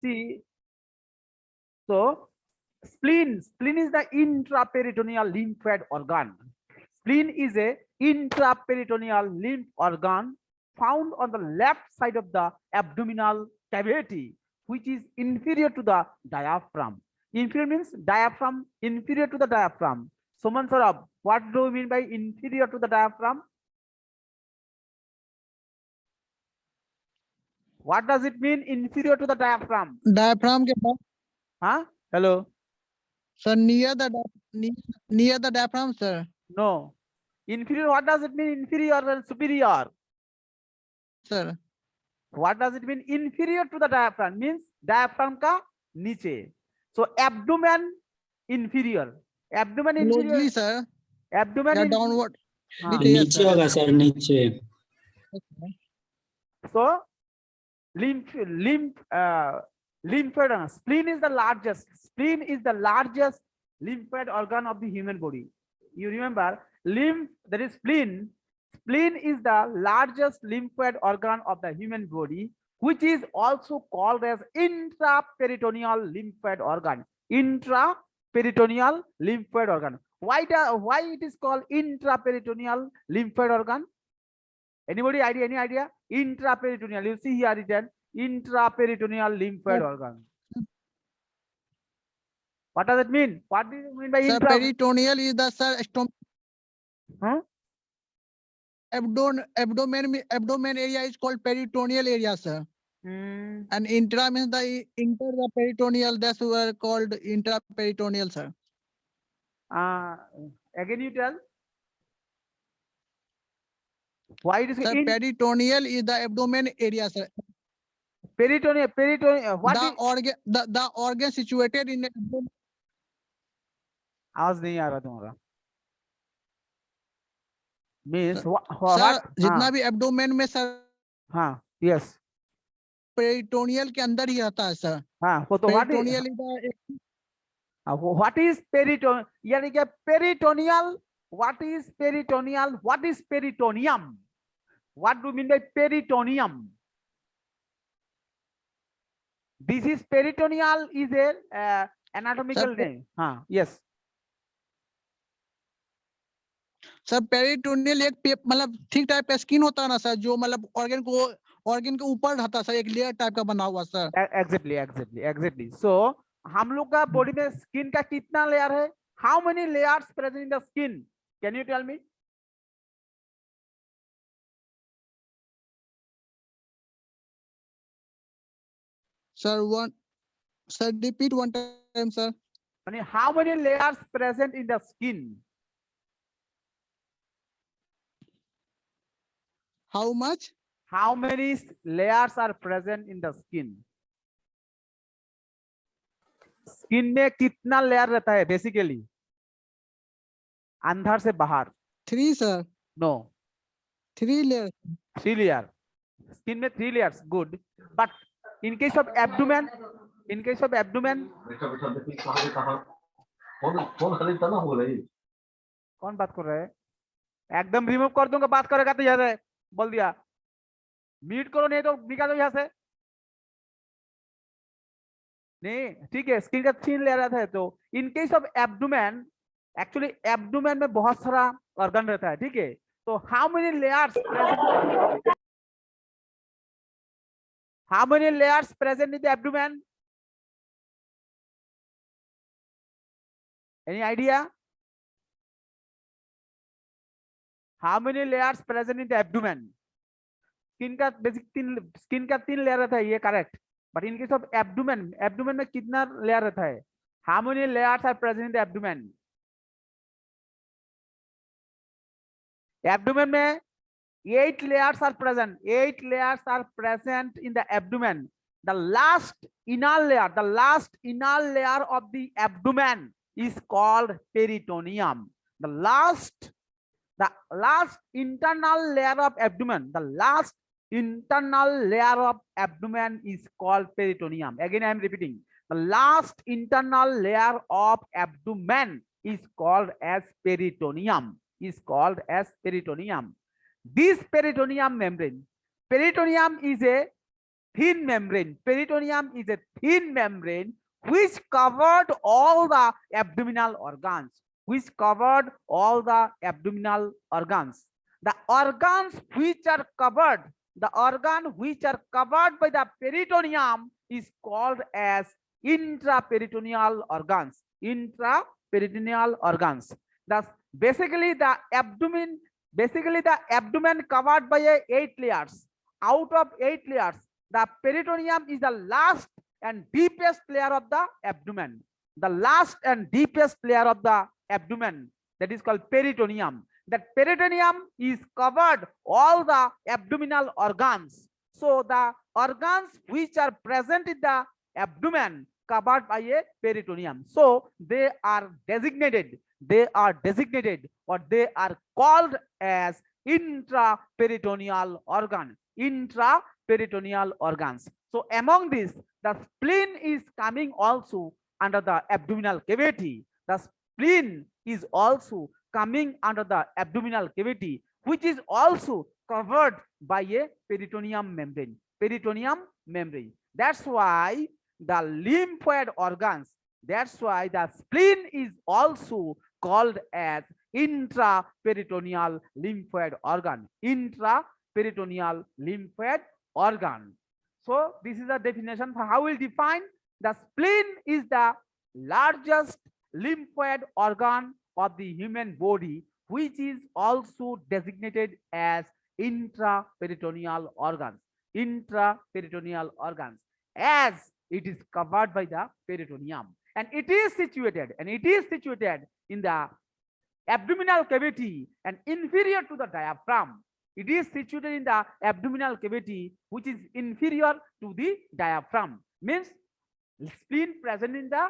See, so spleen is the intraperitoneal lymphoid organ. Spleen is a intraperitoneal lymph organ found on the left side of the abdominal cavity, which is inferior to the diaphragm. Inferior means diaphragm, inferior to the diaphragm. Suman Sarab, what do you mean by inferior to the diaphragm? What does it mean inferior to the diaphragm? Diaphragm के बाद Huh? Hello? sir near the diaphragm sir. No. Inferior, what does it mean inferior and superior? Sir. What does it mean inferior to the diaphragm? Means diaphragm ka niche. So abdomen inferior. Abdomen inferior. Closely sir. Abdomen या downward. नीचे होगा sir नीचे. So lymphoid spleen is the largest. Spleen is the largest lymphoid organ of the human body. You remember there is spleen. Spleen is the largest lymphoid organ of the human body, which is also called as intraperitoneal lymphoid organ. Intraperitoneal lymphoid organ. Why it is called intraperitoneal lymphoid organ? Anybody idea? Any idea? Intraperitoneal. You see here written intraperitoneal lymphoid organ. What does it mean? What do you mean by sir, peritoneal is the sir stomach. Huh? Abdomen area is called peritoneal area, sir. And intra means the peritoneal. That's were called intraperitoneal, sir. Again, you tell. Why it is sir, peritoneal is the abdomen area, sir. Peritoneal. What the organ situated in the abdomen. आवाज नहीं आ रहा तुम्हारा. Means sir जितना भी abdomen में sir. हाँ. Yes. Peritoneal के अंदर ही रहता है सर. हाँ. वो तो what is peritoneal? यानी क्या peritoneal? What is peritoneal? What is peritoneum? What do you mean by peritoneum? This is peritoneal is a anatomical name. हाँ. Yes. सर पेरिटोनियल एक मतलब ठीक टाइप का स्किन होता है ना सर, जो मतलब ऑर्गन के ऊपर रहता है सर, एक लेयर टाइप का बना हुआ सर. एग्जैक्टली. सो हम लोग का बॉडी में स्किन का कितना लेयर है? How many layers present in the skin? Can you tell me? Sir repeat one time sir. How many layers present in the skin? How much? How many layers are present in the skin? Skin में कितना layer रहता है basically अंदर से बाहर? 3 सर. No. 3 layer. 3 layer. Skin में 3 layers. Good. But in case of abdomen, कौन बात कर रहा है? एकदम रिमूव कर दूंगा. बात करेगा तो याद है. बोल दिया म्यूट करो, नहीं तो निकालो यहां से. नहीं ठीक है. स्किन का 3 लेयर रहता है. तो इन case of abdomen, actually abdomen में बहुत सारा ऑर्गन रहता है. ठीक है. तो how many layers present in the abdomen? Any idea? How many layers present in the abdomen? Skin का बेसिक 3 लेयर रहता है, ये correct. But in case of abdomen में कितना लेयर रहता है? How many layers are present in the abdomen? Abdomen में 8 layers are present. 8 layers are present in the abdomen. The last inner layer of the abdomen is called peritoneum. The last internal layer of abdomen, is called peritoneum. Again, I am repeating. The last internal layer of abdomen is called as peritoneum. This peritoneum membrane. Peritoneum is a thin membrane. Peritoneum is a thin membrane which covered all the abdominal organs. Which covered all the abdominal organs. The organs which are covered, the organ which are covered by the peritoneum is called as intraperitoneal organs. Intraperitoneal organs. Thus, basically the abdomen covered by 8 layers. Out of 8 layers, the peritoneum is the last and deepest layer of the abdomen. The last and deepest layer of the abdomen, that is called peritoneum. That peritoneum is covered all the abdominal organs. So the organs which are present in the abdomen covered by a peritoneum. So they are designated or they are called as intraperitoneal organ. Intraperitoneal organs. So among these, the spleen is coming also under the abdominal cavity. The spleen is also coming under the abdominal cavity, which is also covered by a peritoneum membrane. Peritoneum membrane. That's why the lymphoid organs, that's why the spleen is also called as intraperitoneal lymphoid organ. Intraperitoneal lymphoid organ. So this is the definition for how we'll define. The spleen is the largest lymphoid organ of the human body, which is also designated as intraperitoneal organs. Intraperitoneal organs, as it is covered by the peritoneum, and it is situated in the abdominal cavity and inferior to the diaphragm. It is situated in the abdominal cavity, which is inferior to the diaphragm. Means spleen present in the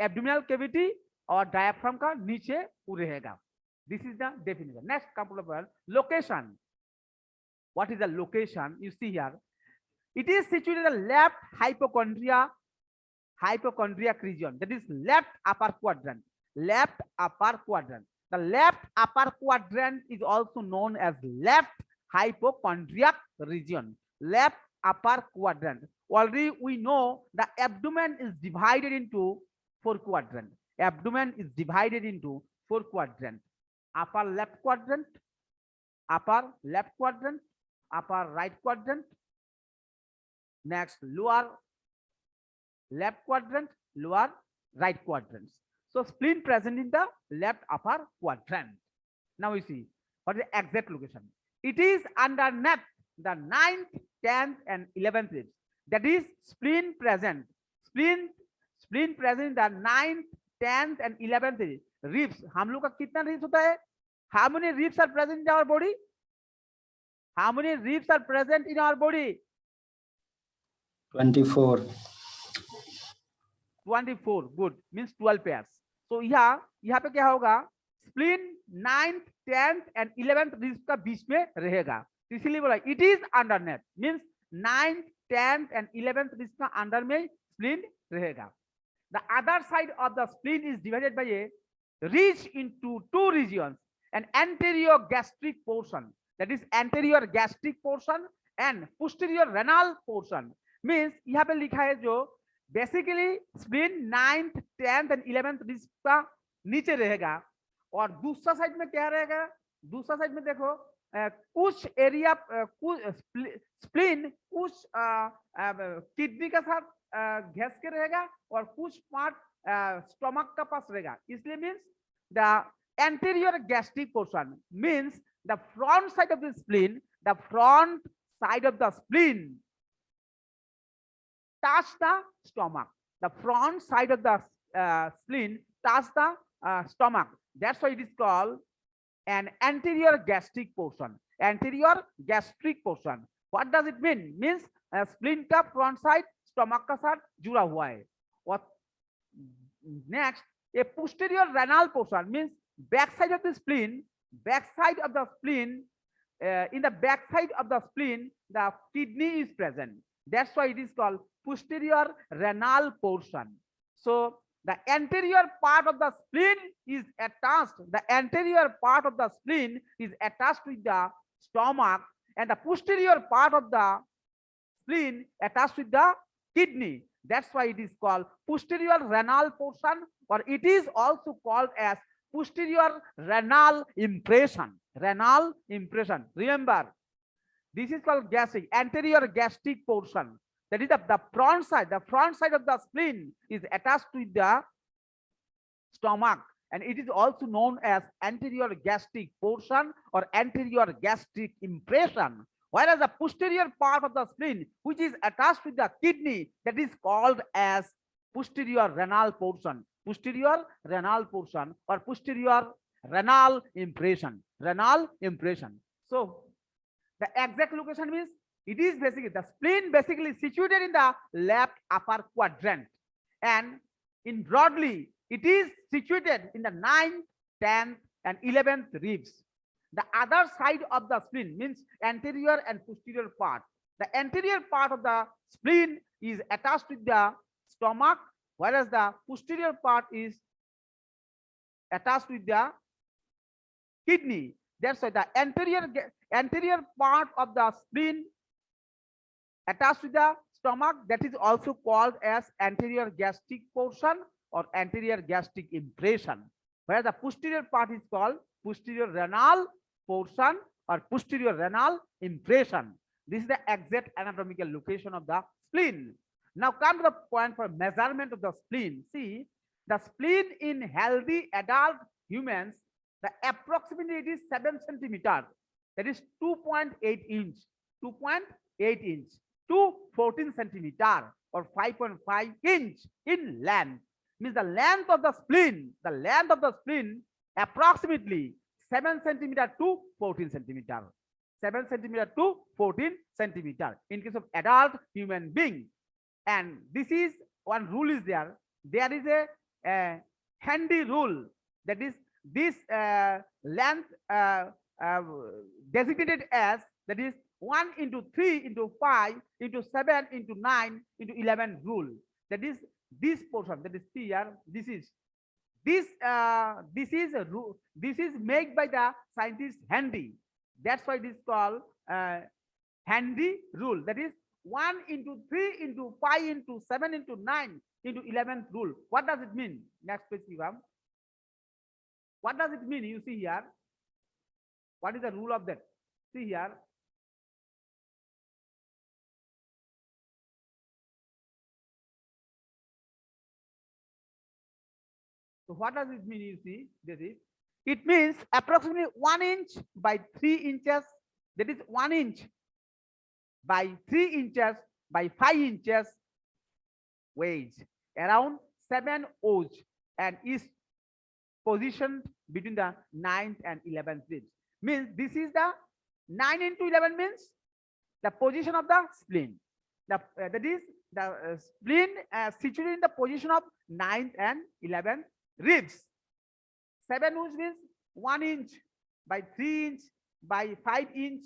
abdominal cavity और diaphragm का नीचे वो रहेगा. This is the definition. Next couple of words. Location. What is the location? You see here. It is situated in the left hypochondriac region. That is left upper quadrant. Left upper quadrant. The left upper quadrant is also known as left hypochondriac region. Left upper quadrant. Already we know the abdomen is divided into 4 quadrants. Abdomen is divided into 4 quadrants. Upper left quadrant, upper left quadrant, upper right quadrant. Next, lower left quadrant, lower right quadrants. So spleen present in the left upper quadrant. Now we see what is the exact location. It is underneath the 9th, 10th, and 11th ribs. That is spleen present. Spleen present in the 9th, 10th, and 11th ribs. हम लोग का कितना ribs होता है? How many ribs are present in our body? How many ribs are present in our body? 24. 24. Good. Means 12 pairs. So यहाँ पे क्या होगा? Spleen 9th, 10th, and 11th ribs का बीच में रहेगा. इसीलिए बोला it is underneath. Means 9th, 10th, and 11th ribs का अंदर में spleen रहेगा. The other side of the spleen is divided by a ridge into 2 regions. An anterior gastric portion, that is anterior gastric portion, and posterior renal portion. Means यहाँ पे लिखा है जो basically spleen 9th, 10th, and 11th ribs का नीचे रहेगा. और दूसरा साइड में क्या रहेगा? दूसरा साइड में देखो कुछ एरिया स्प्लीन कुछ किडनी का साथ घिस के रहेगा और कुछ पार्ट स्टमक का पास रहेगा. इसलिए means the anterior gastric portion means the front side of the spleen, the front side of the spleen touch the stomach. The front side of the spleen touch the stomach. That's why it is called an anterior gastric portion. Anterior gastric portion. What does it mean? Means spleen का front side stomach का साथ जुड़ा हुआ है. और next, a posterior renal portion means back side of the spleen. Back side of the spleen. In the back side of the spleen, the kidney is present. That's why it is called posterior renal portion. So the anterior part of the spleen is attached. The anterior part of the spleen is attached with the stomach, and the posterior part of the spleen attached with the kidney. That's why it is called posterior renal portion, or it is also called as posterior renal impression. Renal impression. Remember, this is called gastric, anterior gastric portion. That is the front side. The front side of the spleen is attached with the stomach, and it is also known as anterior gastric portion or anterior gastric impression. Whereas the posterior part of the spleen, which is attached with the kidney, that is called as posterior renal portion. Posterior renal portion or posterior renal impression. Renal impression. So the exact location means it is basically the spleen basically situated in the left upper quadrant, and in broadly it is situated in the 9th, 10th, and 11th ribs. The other side of the spleen means anterior and posterior part. The anterior part of the spleen is attached with the stomach, whereas the posterior part is attached with the kidney. That's why the anterior part of the spleen attached with the stomach, that is also called as anterior gastric portion or anterior gastric impression, whereas the posterior part is called posterior renal portion or posterior renal impression. This is the exact anatomical location of the spleen. Now come to the point for measurement of the spleen. See, the spleen in healthy adult humans, the approximately it is 7 centimeters, that is 2.8 inch, 2.8 inch to 14 centimeter or 5.5 inch in length. Means the length of the spleen, approximately 7 centimeter to 14 centimeter. 7 centimeter to 14 centimeter in case of adult human being. And this is one rule is there. There is a handy rule, that is this length designated as, that is 1 into 3 into 5 into 7 into 9 into 11 rule. That is this portion, that is here. This is a rule. This is made by the scientist handy. That's why it is called handy rule. That is 1 into 3 into 5 into 7 into 9 into 11 rule. What does it mean? Next page, you have. What does it mean? You see here. What is the rule of that? See here. So what does it mean? You see, this is, it means approximately 1 inch by 3 inches. That is 1 inch by 3 inches by 5 inches weight, around 7 O's, and is positioned between the 9th and 11th ribs. Means this is the 9 into 11 means the position of the spleen. That is the spleen situated in the position of 9th and 11th ribs. 7 O's means 1 inch by 3 inch by 5 inch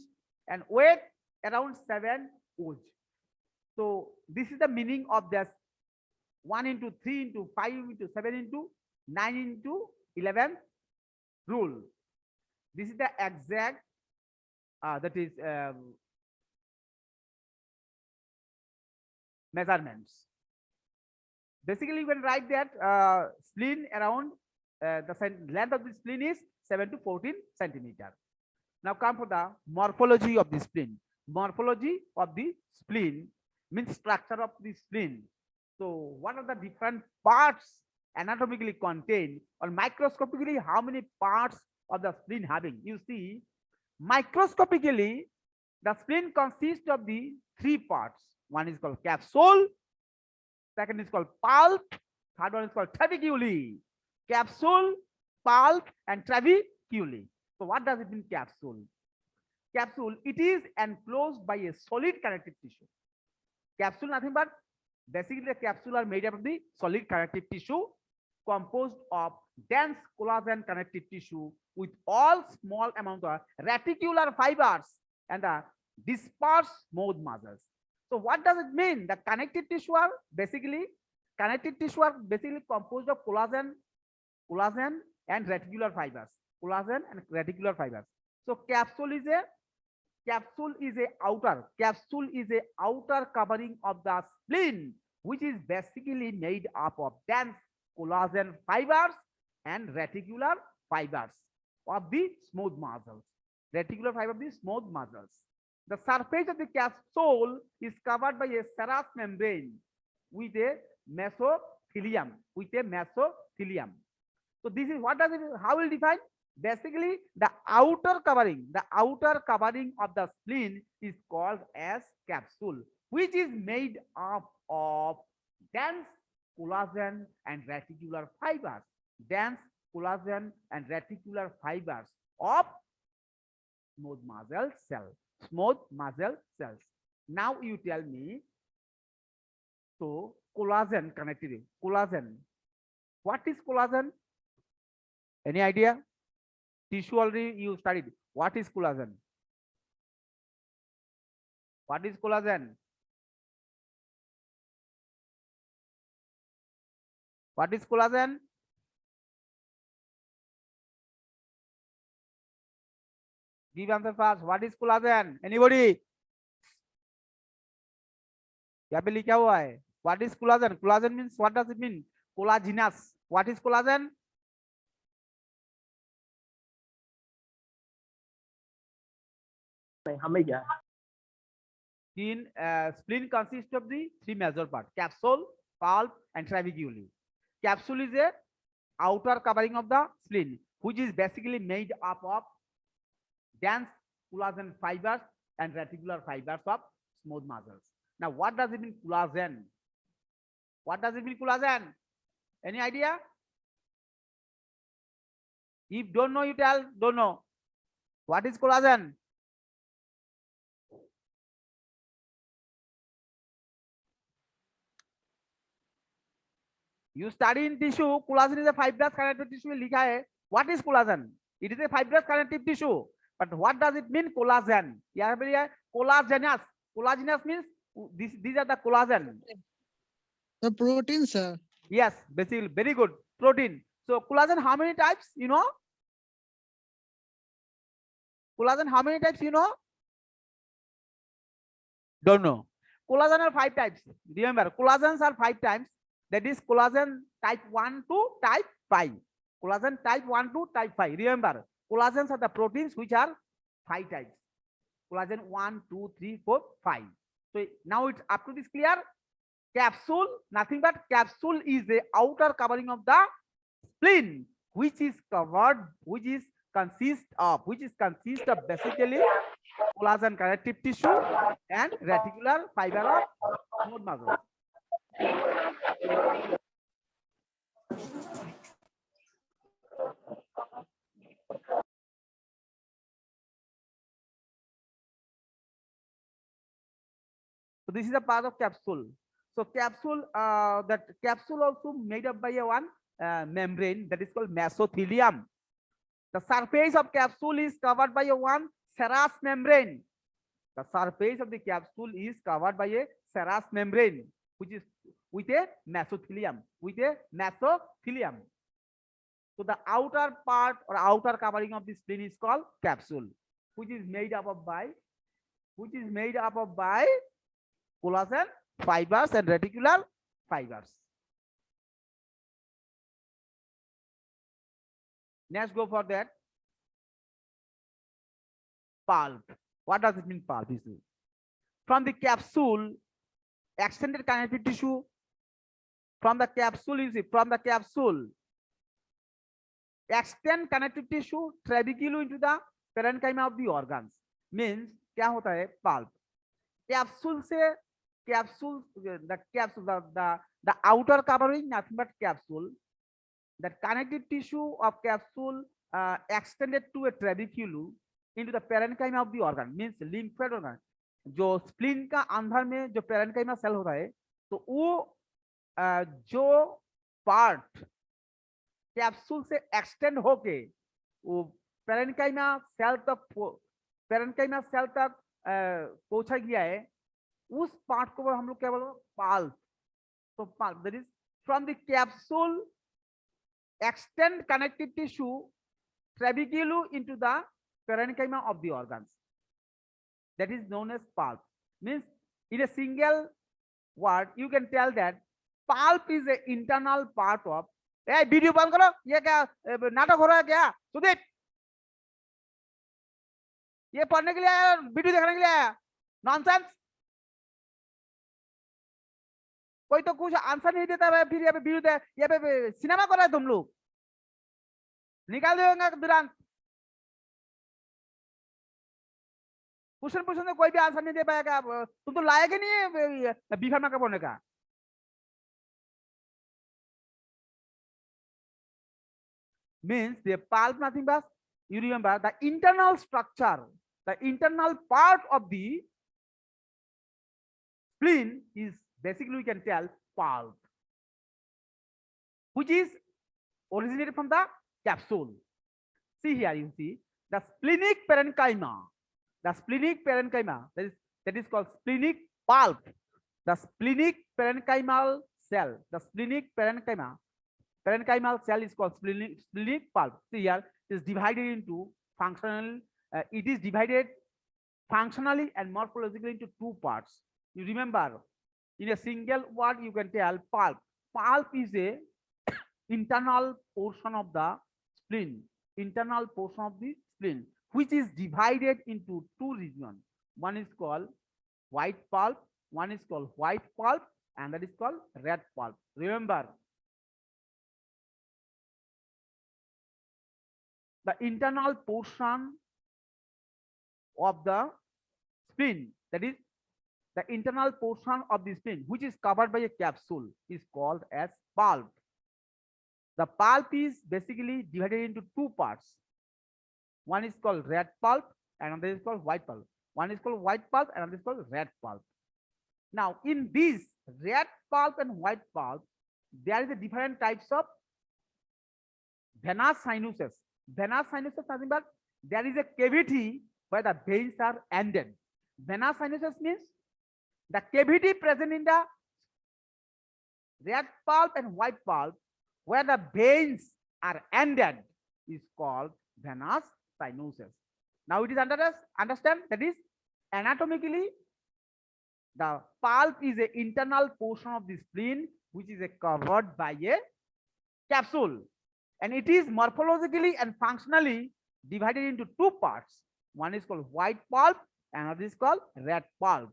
and weight around 7 O's. So this is the meaning of this 1 into 3 into 5 into 7 into 9 into 11 rule. This is the exact that is measurements. Basically, you can write that spleen around the length of the spleen is 7 to 14 centimeter. Now come for the morphology of the spleen. Morphology of the spleen means structure of the spleen. So what are the different parts anatomically contained, or microscopically how many parts of the spleen having? You see, microscopically the spleen consists of the 3 parts. One is called capsule, second is called pulp, third one is called trabeculae. Capsule, pulp, and trabeculae. So what does it mean, capsule? Capsule, it is enclosed by a solid connective tissue. Capsule nothing but basically the capsule are made up of the solid connective tissue composed of dense collagen connective tissue with all small amount of reticular fibers and the dispersed smooth muscles. So what does it mean? The connective tissue are basically composed of collagen and reticular fibers. Collagen and reticular fibers. So capsule is Capsule is a outer covering of the spleen, which is basically made up of dense collagen fibers and reticular fibers of the smooth muscles. Reticular fiber of the smooth muscles. The surface of the capsule is covered by a serous membrane with a mesothelium. So this is what does it? How will define? Basically, the outer covering of the spleen is called as capsule, which is made up of dense collagen and reticular fibers. Dense collagen and reticular fibers of smooth muscle cells. Now you tell me, so collagen connectivity. Collagen. What is collagen? Any idea? Tissue already you studied. What is collagen? What is collagen? What is collagen? Give answer fast. What is collagen? Anybody? यहाँ पे लिखा हुआ है. What is collagen? Collagen means, what does it mean? Collagenous. What is collagen? Spleen consists of the three major parts: capsule, pulp, and trabecule. Capsule is a outer covering of the spleen, which is basically made up of dense collagen fibers and reticular fibers of smooth muscles. Now, what does it mean, collagen? What does it mean, collagen? Any idea? If don't know, you tell don't know. What is collagen? You study in tissue, collagen is a fibrous connective tissue. लिखा है. What is collagen? It is a fibrous connective tissue. But what does it mean, collagen? यहाँ पे लिखा है collagenous. Collagenous means these are the collagen. The protein, sir. Yes, basically, very good. Protein. So collagen, how many types? You know? Collagen, how many types? You know? Don't know. Collagen are 5 types. Remember, collagens are 5 types. That is collagen type 1 to type 5. Collagen type 1 to type 5. Remember, collagens are the proteins which are 5 types. Collagen 1, 2, 3, 4, 5. So now it's up to this clear. Capsule, nothing but capsule is the outer covering of the spleen, which is consists of basically collagen connective tissue and reticular fiber of smooth muscle. So this is a part of capsule. So capsule, that capsule also made up by a one membrane that is called mesothelium. The surface of capsule is covered by a one serous membrane. The surface of the capsule is covered by a serous membrane, which is with a mesothelium. So the outer part or outer covering of the spleen is called capsule, which is made up of collagen fibers and reticular fibers. Let's go for that. Pulp. What does it mean, pulp? From the capsule, extended connective tissue. From the capsule, extend connective tissue trabecule into the parenchyma of the organs. Means क्या होता है pulp? Capsule से the outer covering, nothing but capsule. The connective tissue of capsule extended to a trabecule into the parenchyma of the organ, means lymphatic organ. जो spleen का अंदर में जो parenchyma cell होता है, तो वो जो पार्ट कैप्सूल से एक्सटेंड होके वो पेरेन्काइमा सेल तक पहुंचा गया है, उस पार्ट को हम लोग क्या बोलते हैं, पल्प. तो pulp, that is from the capsule extend connective tissue trabecule into the parenchyma of the organs. that is known as pulp. Means in a single word you can tell that pulp is an internal part of. Hey, video बंद करो, ये क्या नाटक हो रहा है क्या? सुदीप, ये पढ़ने के लिए आया, वीडियो देखने के लिए आया? नॉनसेंस। कोई तो कुछ आंसर नहीं देता है, फिर ये पे वीडियो दे, ये पे सिनेमा कर रहे हैं तुम लोग। निकाल देंगे तुरंत। क्वेश्चन पूछने में कोई भी आंसर नहीं दे पाएगा, तुम तो लायक ही नहीं है बी फार्मा का पढ़ने का। Means the pulp nothing but, you remember, the internal structure, the internal part of the spleen is basically, we can tell, pulp, which is originated from the capsule. See here, you see the splenic parenchyma, the splenic parenchyma, that is called splenic pulp, the splenic parenchymal cell, the splenic parenchymal cell is called splenic pulp. See here, it is divided into functional, it is divided functionally and morphologically into two parts. You remember, in a single word you can tell pulp. Pulp is a internal portion of the spleen, which is divided into two regions. One is called white pulp, one is called white pulp, and that is called red pulp. Remember, the internal portion of the spleen, that is the internal portion of the spleen, which is covered by a capsule, is called as pulp. The pulp is basically divided into two parts. One is called red pulp and another is called white pulp. One is called white pulp and another is called red pulp. Now, in these red pulp and white pulp, there is a different types of venous sinuses. Venous sinuses nothing but there is a cavity where the veins are ended. Venous sinuses means the cavity present in the red pulp and white pulp where the veins are ended is called venous sinuses. Now it is understand that is anatomically the pulp is an internal portion of the spleen which is covered by a capsule, and it is morphologically and functionally divided into two parts. One is called white pulp and another is called red pulp.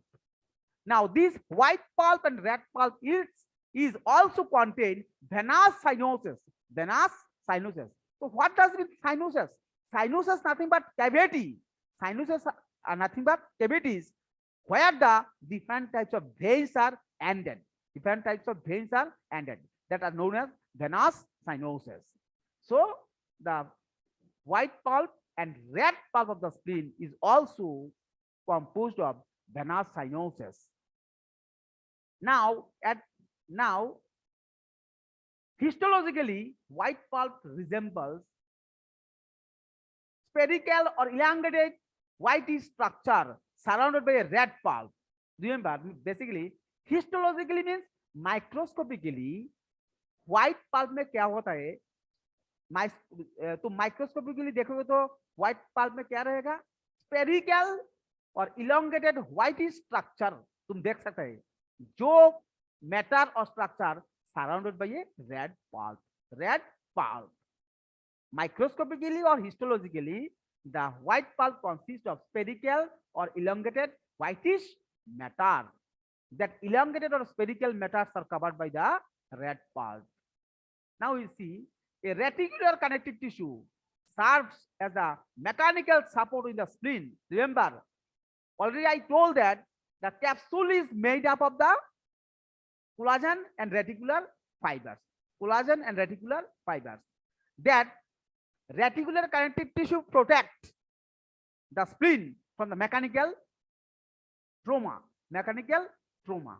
Now this white pulp and red pulp is also contain venous sinuses. Venous sinuses. So what does it mean sinuses? Sinuses nothing but cavity. Sinuses are nothing but cavities where the different types of veins are ended. Different types of veins are ended that are known as venous sinuses. So the white pulp and red pulp of the spleen is also composed of venous sinuses. Now, histologically, white pulp resembles spherical or elongated whitish structure surrounded by a red pulp. Remember, basically, histologically means microscopically, white pulp में क्या होता है? तो microscopically देखोगे तो white pulp में क्या रहेगा? स्पेरिकल और इलोंगेटेड व्हाइटिश स्ट्रक्चर तुम देख सकते हैं, जो मैटर और structure surrounded by A red pulp. Red pulp. Microscopically or histologically, the white pulp consists of spherical or elongated whitish matter. That elongated or spherical matters are covered by the red pulp. Now we see a reticular connective tissue serves as a mechanical support in the spleen. Remember, already I told that the capsule is made up of the collagen and reticular fibers. Collagen and reticular fibers. That reticular connective tissue protect the spleen from the mechanical trauma. Mechanical trauma.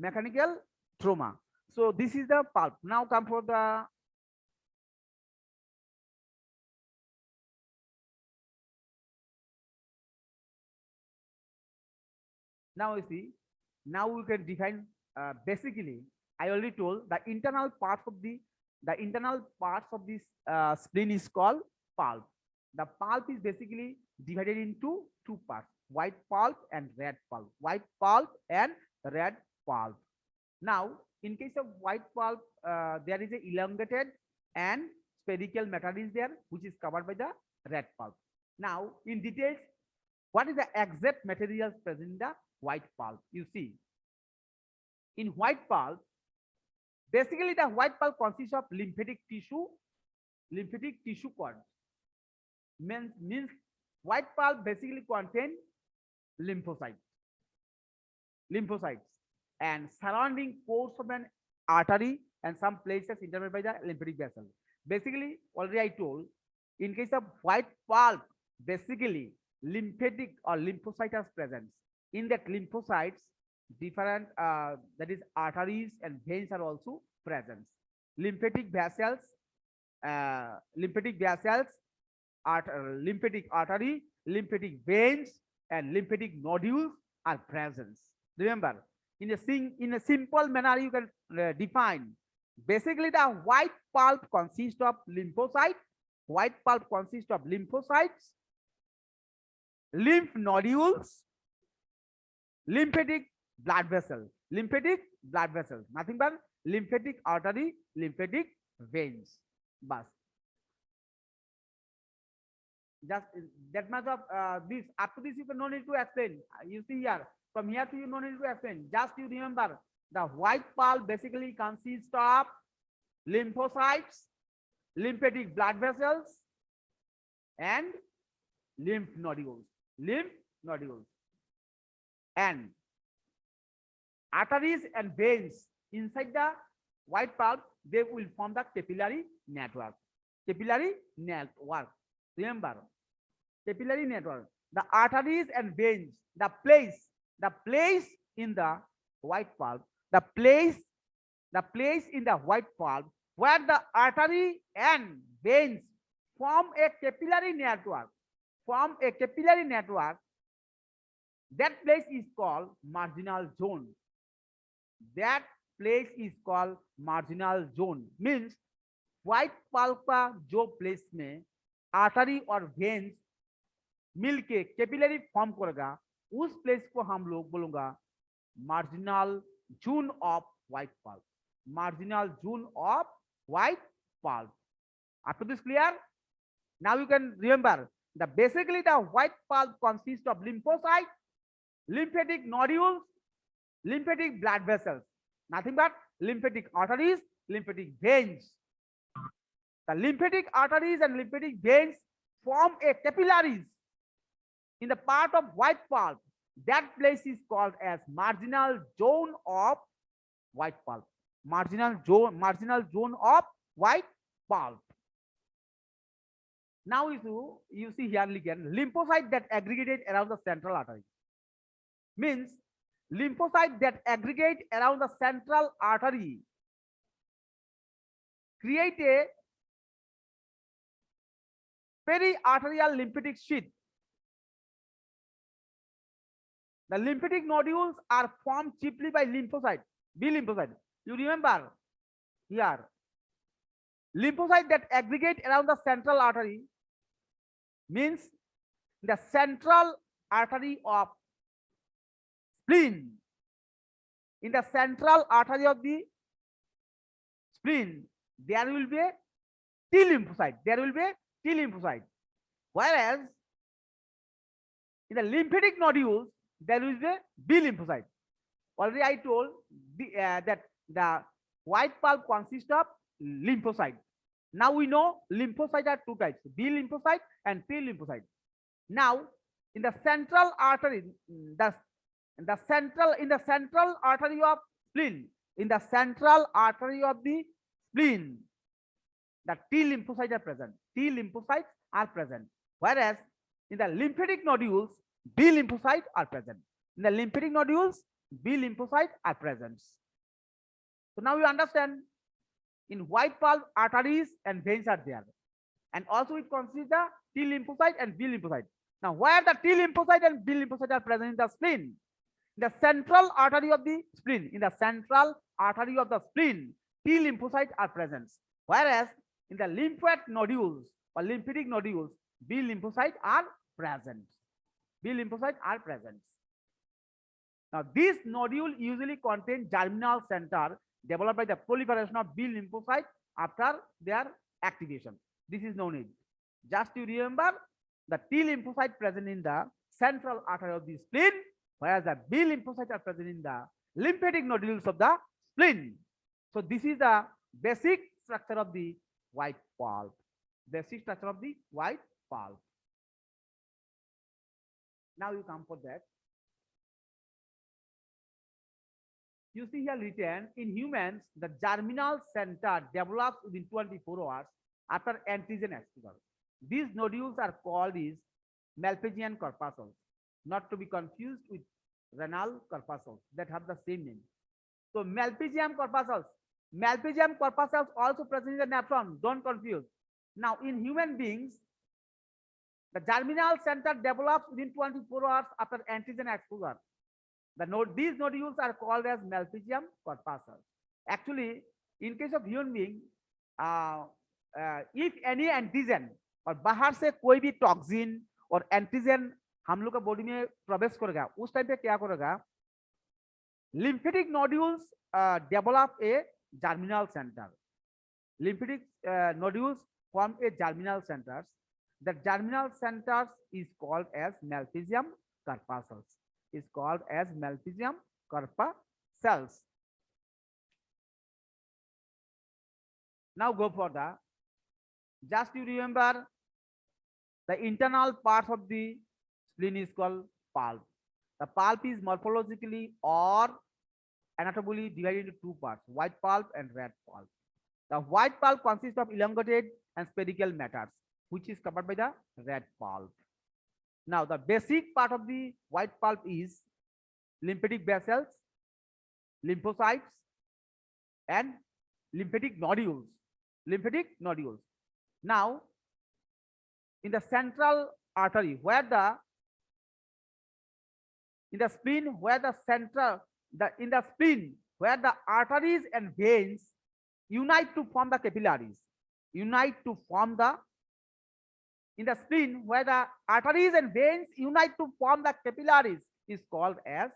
Mechanical trauma. So this is the pulp. Now come for the Now you see, now we can define basically. I already told the internal parts of this spleen is called pulp. The pulp is basically divided into two parts: white pulp and red pulp. White pulp and red pulp. Now, in case of white pulp, there is a elongated and spherical matter is there, which is covered by the red pulp. Now, in details, what is the exact materials present in the white pulp? You see, in white pulp, basically the white pulp consists of lymphatic tissue cord. Means white pulp basically contain lymphocytes and surrounding pores of an artery and some places interpreted by the lymphatic vessel. Basically, already I told, in case of white pulp, basically lymphatic or lymphocyte is present. In that lymphocytes, different that is arteries and veins are also present. Lymphatic vessels, lymphatic artery, lymphatic veins, and lymphatic nodules are present. Remember, in a simple manner, you can define. Basically, the white pulp consists of lymphocytes. White pulp consists of lymphocytes, lymph nodules, lymphatic blood vessels, nothing but lymphatic artery, lymphatic veins. Bas. Just that much of this. Up to this, you can no need to explain. You see here, from here to you no need to explain. Just you remember, the white pulp basically consists of lymphocytes, lymphatic blood vessels, and lymph nodules. And arteries and veins inside the white pulp, they will form the capillary network. Remember, capillary network. The arteries and veins, the place in the white pulp, the place in the white pulp where the artery and veins form a capillary network. That place is called marginal zone. Means white pulp का जो place में artery और veins मिलके capillary form करेगा, उस place को हम लोग बोलूंगा marginal zone of white pulp. Up to this clear? Now you can remember that basically the white pulp consists of lymphocytes, lymphatic nodules, lymphatic blood vessels, nothing but lymphatic arteries, lymphatic veins. The lymphatic arteries and lymphatic veins form a capillaries in the part of white pulp. That place is called as marginal zone of white pulp. Marginal zone of white pulp. Now you see here again, lymphocyte that aggregate around the central artery. Means lymphocyte that aggregate around the central artery create a periarterial lymphatic sheath. The lymphatic nodules are formed chiefly by lymphocyte, B lymphocyte. You remember here, lymphocyte that aggregate around the central artery means the central artery of spleen. In the central artery of the spleen, there will be a T lymphocyte. Whereas in the lymphatic nodules, there is a B lymphocyte. Already I told that the white pulp consists of lymphocyte. Now we know lymphocytes are two types, B lymphocyte and T lymphocyte. Now in the central artery, in the central artery of spleen, the T lymphocytes are present. Whereas in the lymphatic nodules, B lymphocytes are present. So now you understand, in white pulp, arteries and veins are there, and also it consists the T lymphocyte and B lymphocyte. Now, where the T lymphocyte and B lymphocyte are present in the spleen? The central artery of the spleen, in the central artery of the spleen, T lymphocytes are present, whereas in the lymphoid nodules or lymphatic nodules, B lymphocytes are present. B lymphocytes are present. Now, this nodule usually contains germinal center developed by the proliferation of B lymphocytes after their activation. This is known as, just to remember, the T lymphocyte present in the central artery of the spleen, whereas the B lymphocytes are present in the lymphatic nodules of the spleen. So this is the basic structure of the white pulp. Basic structure of the white pulp. Now you come for that. You see here written, in humans, the germinal center develops within 24 hours after antigen exposure. These nodules are called as Malpighian corpuscles, not to be confused with renal corpuscles that have the same name. So Malpighian corpuscles also present in the nephron. Don't confuse. Now, in human beings, the germinal center develops within 24 hours after antigen exposure. These nodules are called as Malpighian corpuscles. Actually, in case of human being, if any antigen और बाहर से कोई भी toxin और antigen हम लोग का body में प्रवेश करेगा, उस टाइम पे क्या करेगा, lymphatic nodules develop a germinal center. Lymphatic nodules form a germinal centers. The germinal centers is called as Malpighian corpuscles. Is called as Malpighian corpuscles. Now go for the, just you remember, the internal part of the spleen is called pulp. The pulp is morphologically or anatomically divided into two parts, white pulp and red pulp. The white pulp consists of elongated and spherical matters, which is covered by the red pulp. Now, the basic part of the white pulp is lymphatic vessels, lymphocytes, and lymphatic nodules. Lymphatic nodules. Now, in the central artery, where the in the spleen, where the central in the spleen, where the arteries and veins unite to form the capillaries, unite to form the, in the spleen, where the arteries and veins unite to form the capillaries, is called as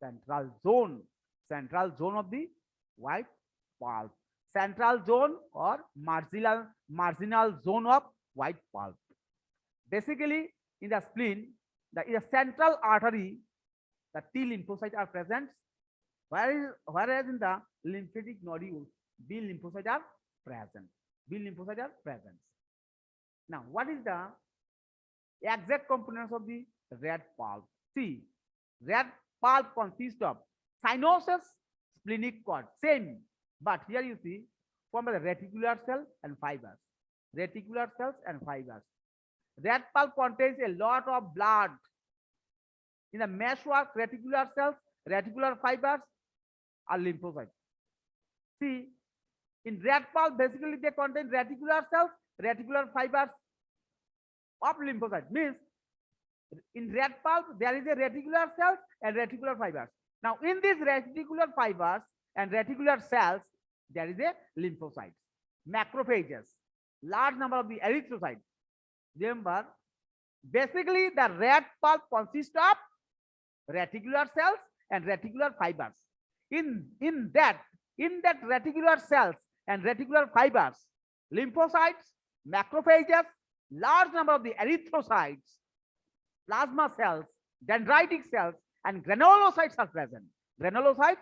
central zone. Central zone of the white pulp. Central zone or marginal zone of white pulp. Basically, in the spleen, in the central artery, the T lymphocytes are present, whereas in the lymphatic nodules, B lymphocytes are present. B lymphocytes are present. Now, what is the exact components of the red pulp? See, red pulp consists of cyanosus, splenic cord, same, but here you see formed by the reticular cell and fibers. Reticular cells and fibers. Red pulp contains a lot of blood. In the meshwork, reticular cells, reticular fibers are lymphocytes. See, in red pulp, basically they contain reticular cells, reticular fibers of lymphocytes. Means in red pulp there is a reticular cells and reticular fibers. Now in these reticular fibers and reticular cells there is a lymphocytes, macrophages, large number of the erythrocytes. Remember, basically the red pulp consists of reticular cells and reticular fibers. In that reticular cells and reticular fibers, lymphocytes, macrophages, large number of the erythrocytes, plasma cells, dendritic cells, and granulocytes are present. Granulocytes